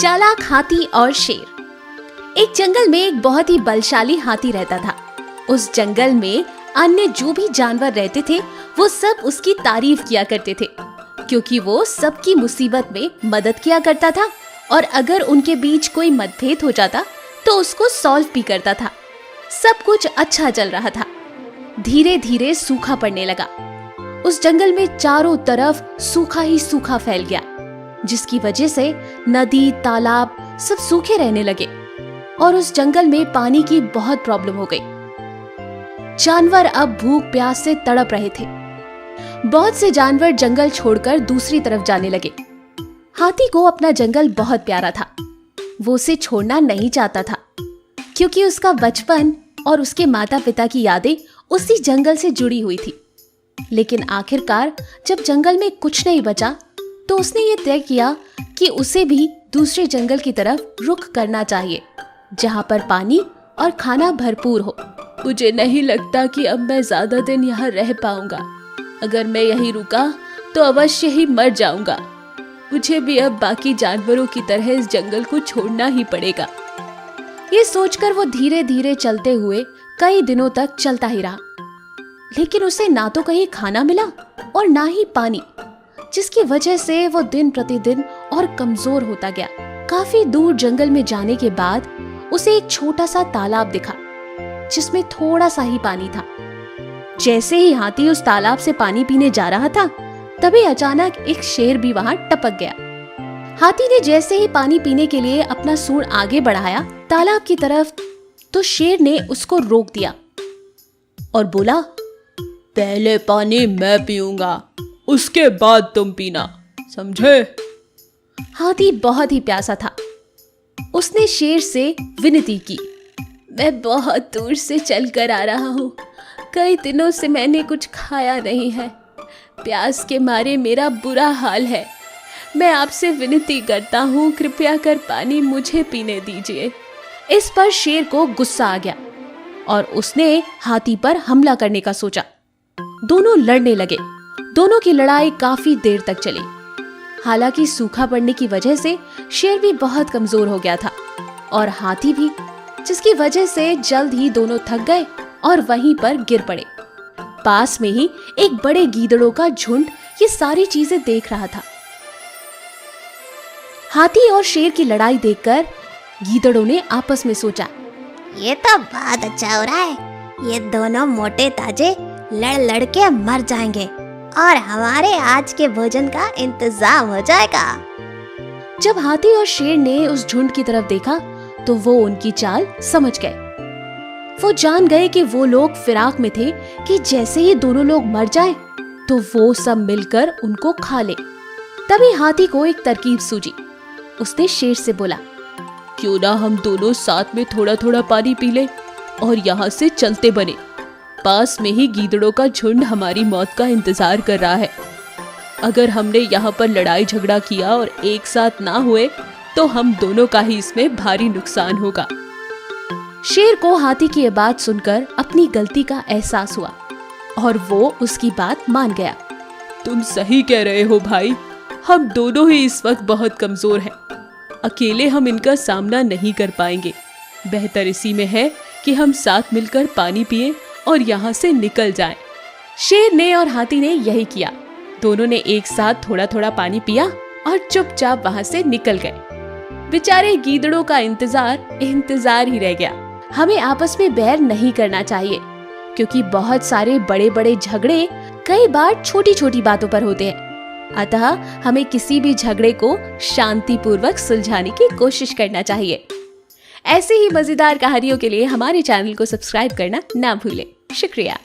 चालाक हाथी और शेर। एक जंगल में एक बहुत ही बलशाली हाथी रहता था। उस जंगल में अन्य जो भी जानवर रहते थे वो सब उसकी तारीफ किया करते थे, क्योंकि वो सबकी मुसीबत में मदद किया करता था और अगर उनके बीच कोई मतभेद हो जाता तो उसको सॉल्व भी करता था। सब कुछ अच्छा चल रहा था। धीरे धीरे सूखा पड़ने लगा। उस जंगल में चारों तरफ सूखा ही सूखा फैल गया, जिसकी वजह से नदी, तालाब सब सूखे रहने लगे और उस जंगल में पानी की बहुत प्रॉब्लम हो गई। जानवर अब भूख प्यास से तड़प रहे थे। बहुत से जानवर जंगल छोड़कर दूसरी तरफ जाने लगे। हाथी को अपना जंगल बहुत प्यारा था। वो उसे छोड़ना नहीं चाहता था, क्योंकि उसका बचपन और उसके माता पिता की यादें उसी जंगल से जुड़ी हुई थी। लेकिन आखिरकार जब जंगल में कुछ नहीं बचा तो उसने ये तय किया कि उसे भी दूसरे जंगल की तरफ रुख करना चाहिए, जहाँ पर पानी और खाना भरपूर हो। मुझे नहीं लगता कि अब मैं ज्यादा दिन यहाँ रह पाऊंगा। अगर मैं यहीं रुका तो अवश्य ही मर जाऊंगा। मुझे भी अब बाकी जानवरों की तरह इस जंगल को छोड़ना ही पड़ेगा। ये सोचकर वो धीरे धीरे चलते हुए कई दिनों तक चलता ही रहा, लेकिन उसे ना तो कहीं खाना मिला और ना ही पानी, जिसकी वजह से वो दिन प्रतिदिन और कमजोर होता गया। काफी दूर जंगल में जाने के बाद उसे एक छोटा सा तालाब दिखा, जिसमें थोड़ा सा ही पानी था। जैसे ही हाथी उस तालाब से पानी पीने जा रहा था, तभी अचानक एक शेर भी वहां टपक गया। हाथी ने जैसे ही पानी पीने के लिए अपना सूंड आगे बढ़ाया तालाब की तरफ, तो शेर ने उसको रोक दिया और बोला, पहले पानी मैं पीऊंगा, उसके बाद तुम पीना, समझे? हाथी बहुत ही प्यासा था। उसने शेर से विनती की, मैं बहुत दूर से चलकर आ रहा हूँ। कई दिनों से मैंने कुछ खाया नहीं है। प्यास के मारे मेरा बुरा हाल है। मैं आपसे विनती करता हूँ, कृपया कर पानी मुझे पीने दीजिए। इस पर शेर को गुस्सा आ गया और उसने हाथी पर हमला करने का सोचा। दोनों लड़ने लगे। दोनों की लड़ाई काफी देर तक चली। हालांकि सूखा पड़ने की वजह से शेर भी बहुत कमजोर हो गया था और हाथी भी, जिसकी वजह से जल्द ही दोनों थक गए और वहीं पर गिर पड़े। पास में ही एक बड़े गीदड़ों का झुंड ये सारी चीजें देख रहा था। हाथी और शेर की लड़ाई देखकर गीदड़ों ने आपस में सोचा, ये तो बहुत अच्छा हो रहा है। ये दोनों मोटे ताजे लड़ लड़ के मर जाएंगे और हमारे आज के भोजन का इंतजाम हो जाएगा। जब हाथी और शेर ने उस झुंड की तरफ देखा तो वो उनकी चाल समझ गए। वो जान गए कि वो लोग फिराक में थे कि जैसे ही दोनों लोग मर जाएं, तो वो सब मिलकर उनको खा ले। तभी हाथी को एक तरकीब सूझी। उसने शेर से बोला, क्यों ना हम दोनों साथ में थोड़ा थोड़ा पानी पी लें और यहाँ से चलते बने। पास में ही गीदड़ों का झुंड हमारी मौत का इंतजार कर रहा है। अगर हमने यहाँ पर लड़ाई झगड़ा किया और एक साथ ना हुए तो हम दोनों का ही इसमें भारी नुकसान होगा। शेर को हाथी की ये बात सुनकर अपनी गलती का एहसास हुआ और वो उसकी बात मान गया। तुम सही कह रहे हो भाई, हम दोनों ही इस वक्त बहुत कमजोर हैं। अकेले हम इनका सामना नहीं कर पाएंगे। बेहतर इसी में है कि हम साथ मिलकर पानी पिएं और यहाँ से निकल जाएं। शेर ने और हाथी ने यही किया। दोनों ने एक साथ थोड़ा थोड़ा पानी पिया और चुपचाप वहां से निकल गए। बेचारे गीदड़ों का इंतजार ही रह गया। हमें आपस में बैर नहीं करना चाहिए, क्योंकि बहुत सारे बड़े बड़े झगड़े कई बार छोटी छोटी बातों पर होते हैं। अतः हमें किसी भी झगड़े को शांतिपूर्वक सुलझाने की कोशिश करना चाहिए। ऐसे ही मजेदार कहानियों के लिए हमारे चैनल को सब्सक्राइब करना ना भूलें। शुक्रिया।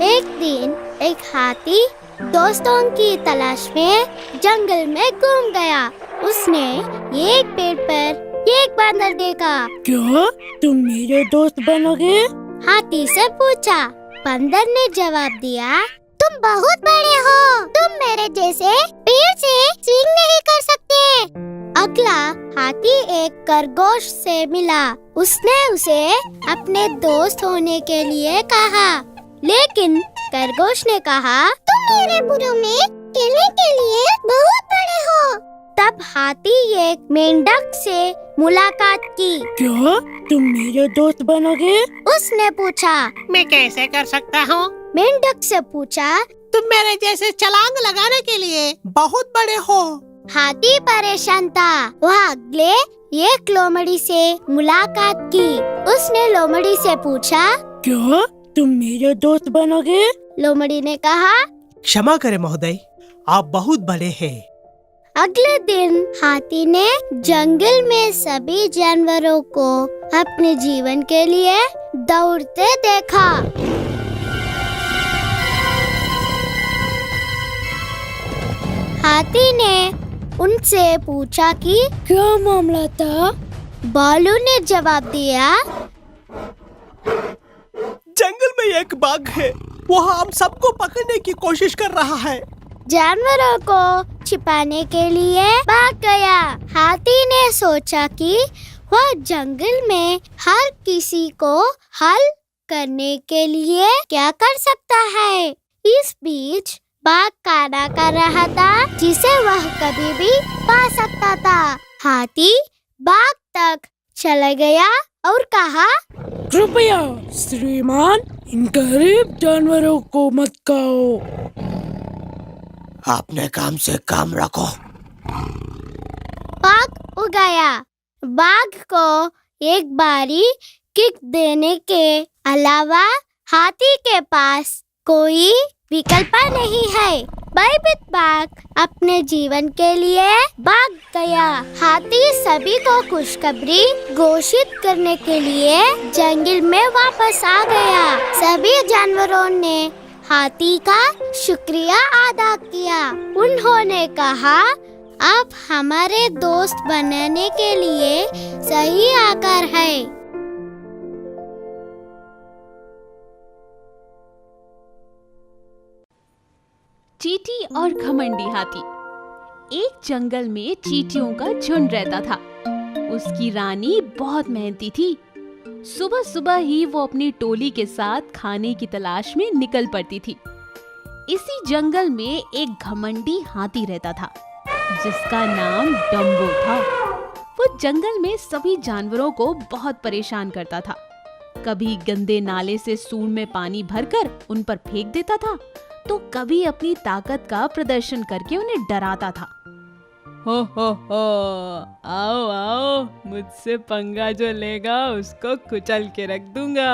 एक दिन एक हाथी दोस्तों की तलाश में जंगल में घूम गया। उसने एक पेड़ पर एक बंदर देखा। क्या तुम मेरे दोस्त बनोगे? हाथी से पूछा। बंदर ने जवाब दिया, तुम बहुत बड़े हो, तुम मेरे जैसे पेड़ से स्विंग नहीं कर सकते। अगला हाथी एक खरगोश से मिला। उसने उसे अपने दोस्त होने के लिए कहा, लेकिन खरगोश ने कहा, तुम मेरे बुरों में खेलने के लिए बहुत बड़े हो। तब हाथी एक मेंढक से मुलाकात की। क्या तुम मेरे दोस्त बनोगे? उसने पूछा। मैं कैसे कर सकता हूँ? मेंढक से पूछा। तुम मेरे जैसे छलांग लगाने के लिए बहुत बड़े हो। हाथी परेशान था। वह अगले एक लोमड़ी से मुलाकात की। उसने लोमड़ी से पूछा, क्या तुम मेरे दोस्त बनोगे? लोमड़ी ने कहा। क्षमा करें महोदय, आप बहुत बड़े हैं। अगले दिन हाथी ने जंगल में सभी जानवरों को अपने जीवन के लिए दौड़ते देखा। हाथी ने उनसे पूछा कि क्या मामला था? भालू ने जवाब दिया, जंगल में एक बाघ है, वो हम सबको पकड़ने की कोशिश कर रहा है। जानवरों को छिपाने के लिए भाग गया। हाथी ने सोचा कि वह जंगल में हर किसी को हल करने के लिए क्या कर सकता है। इस बीच बाघ काना कर रहा था, जिसे वह कभी भी पा सकता था। हाथी बाघ तक चला गया और कहा, कृपया श्रीमान, इन गरीब जानवरों को मत खाओ। अपने काम से काम रखो। बाघ उड़ गया। बाघ को एक बारी किक देने के अलावा हाथी के पास कोई विकल्प नहीं है। भयभीत बाघ अपने जीवन के लिए भाग गया। हाथी सभी को खुशखबरी घोषित करने के लिए जंगल में वापस आ गया। सभी जानवरों ने हाथी का शुक्रिया अदा किया। उन्होंने कहा, आप हमारे दोस्त बनने के लिए सही आकार है। चींटी और घमंडी हाथी। एक जंगल में चींटियों का झुंड रहता था। उसकी रानी बहुत मेहनती थी। सुबह सुबह ही वो अपनी टोली के साथ खाने की तलाश में निकल पड़ती थी। इसी जंगल में एक घमंडी हाथी रहता था, जिसका नाम डम्बो था। वो जंगल में सभी जानवरों को बहुत परेशान करता था। कभी गंदे नाले से सूंड में पानी भरकर उन पर फेंक देता था, तो कभी अपनी ताकत का प्रदर्शन करके उन्हें डराता था। हो आओ आओ, मुझसे पंगा जो लेगा उसको कुचल के रख दूंगा।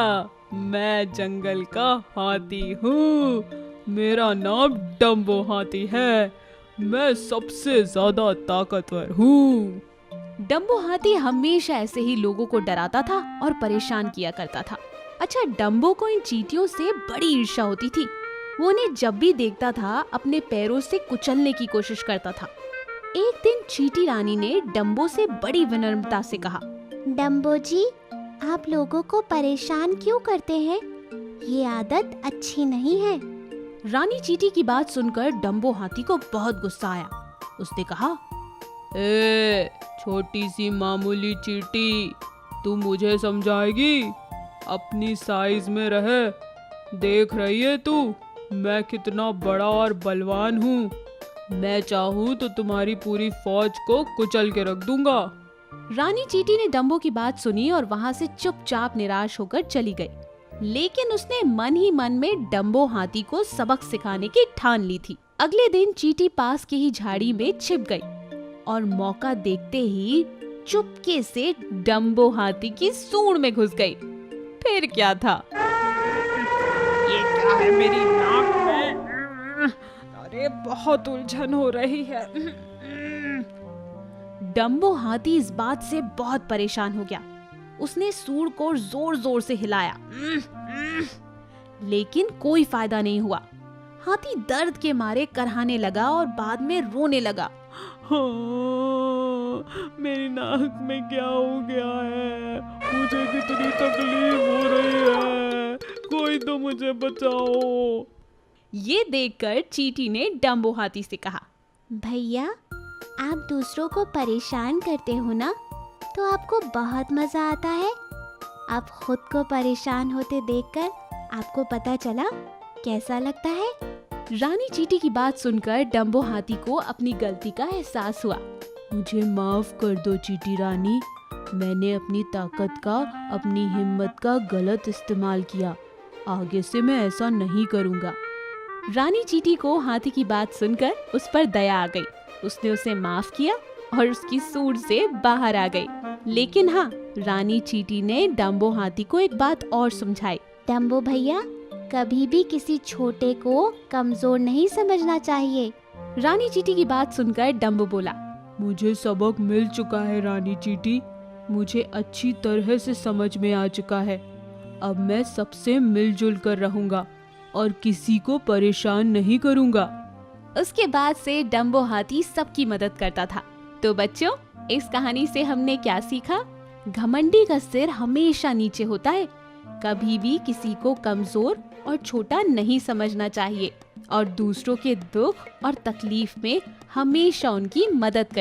मैं जंगल का हाथी हूँ। मेरा नाम डम्बो हाथी है। मैं सबसे ज्यादा ताकतवर हूँ। डम्बो हाथी हमेशा ऐसे ही लोगों को डराता था और परेशान किया करता था। अच्छा, डम्बो को इन चींटियों से बड़ी ईर्ष्या होती थी। वो उन्हें जब भी देखता था अपने पैरों से कुचलने की कोशिश करता था। एक दिन चींटी रानी ने डम्बो से बड़ी विनम्रता से कहा, डम्बो जी, आप लोगों को परेशान क्यों करते हैं? ये आदत अच्छी नहीं है। रानी चींटी की बात सुनकर डम्बो हाथी को बहुत गुस्सा आया। उसने कहा, ए छोटी सी मामूली चींटी, तू मुझे समझाएगी? अपनी साइज में रहे। देख रही है तू, मैं कितना बड़ा और बलवान हूँ। मैं चाहूँ तो तुम्हारी पूरी फौज को कुचल के रख दूंगा। रानी चींटी ने डम्बो की बात सुनी और वहाँ से चुपचाप निराश होकर चली गई। लेकिन उसने मन ही मन में डम्बो हाथी को सबक सिखाने की ठान ली थी। अगले दिन चींटी पास की ही झाड़ी में छिप गई और मौका देखते ही चुपके से डम्बो हाथी की सूंड में घुस गई। फिर क्या था? ये क्या है मेरी नाक में? अरे बहुत उलझन हो रही है। डम्बो हाथी इस बात से बहुत परेशान हो गया। उसने सूंड को जोर जोर से हिलाया, लेकिन कोई फायदा नहीं हुआ। हाथी दर्द के मारे करहाने लगा और बाद में रोने लगा। हाँ, मेरी नाक में क्या हो गया है? मुझे कितनी तकलीफ हो रही है। कोई तो मुझे बचाओ। ये देखकर चींटी ने डम्बो हाथी से कहा, भैया, आप दूसरों को परेशान करते हो ना, तो आपको बहुत मजा आता है। आप खुद को परेशान होते देखकर आपको पता चला कैसा लगता है? रानी चींटी की बात सुनकर डम्बो हाथी को अपनी गलती का एहसास हुआ। मुझे माफ कर दो चींटी रानी, मैंने अपनी ताकत का, अपनी हिम्मत का गलत इस्तेमाल किया। आगे से मैं ऐसा नहीं करूँगा। रानी चींटी को हाथी की बात सुनकर उस पर दया आ गई। उसने उसे माफ किया और उसकी सूंड से बाहर आ गई। लेकिन हाँ, रानी चींटी ने डम्बो हाथी को एक बात और समझाई। डम्बो भैया, कभी भी किसी छोटे को कमजोर नहीं समझना चाहिए। रानी चींटी की बात सुनकर डम्बो बोला, मुझे सबक मिल चुका है रानी चींटी, मुझे अच्छी तरह से समझ में आ चुका है। अब मैं सबसे मिलजुल कर रहूंगा और किसी को परेशान नहीं करूंगा। उसके बाद से डम्बो हाथी सबकी मदद करता था। तो बच्चों, इस कहानी से हमने क्या सीखा? घमंडी का सिर हमेशा नीचे होता है। कभी भी किसी को कमजोर और छोटा नहीं समझना चाहिए और दूसरों के दुख और तकलीफ में हमेशा उनकी मदद करनी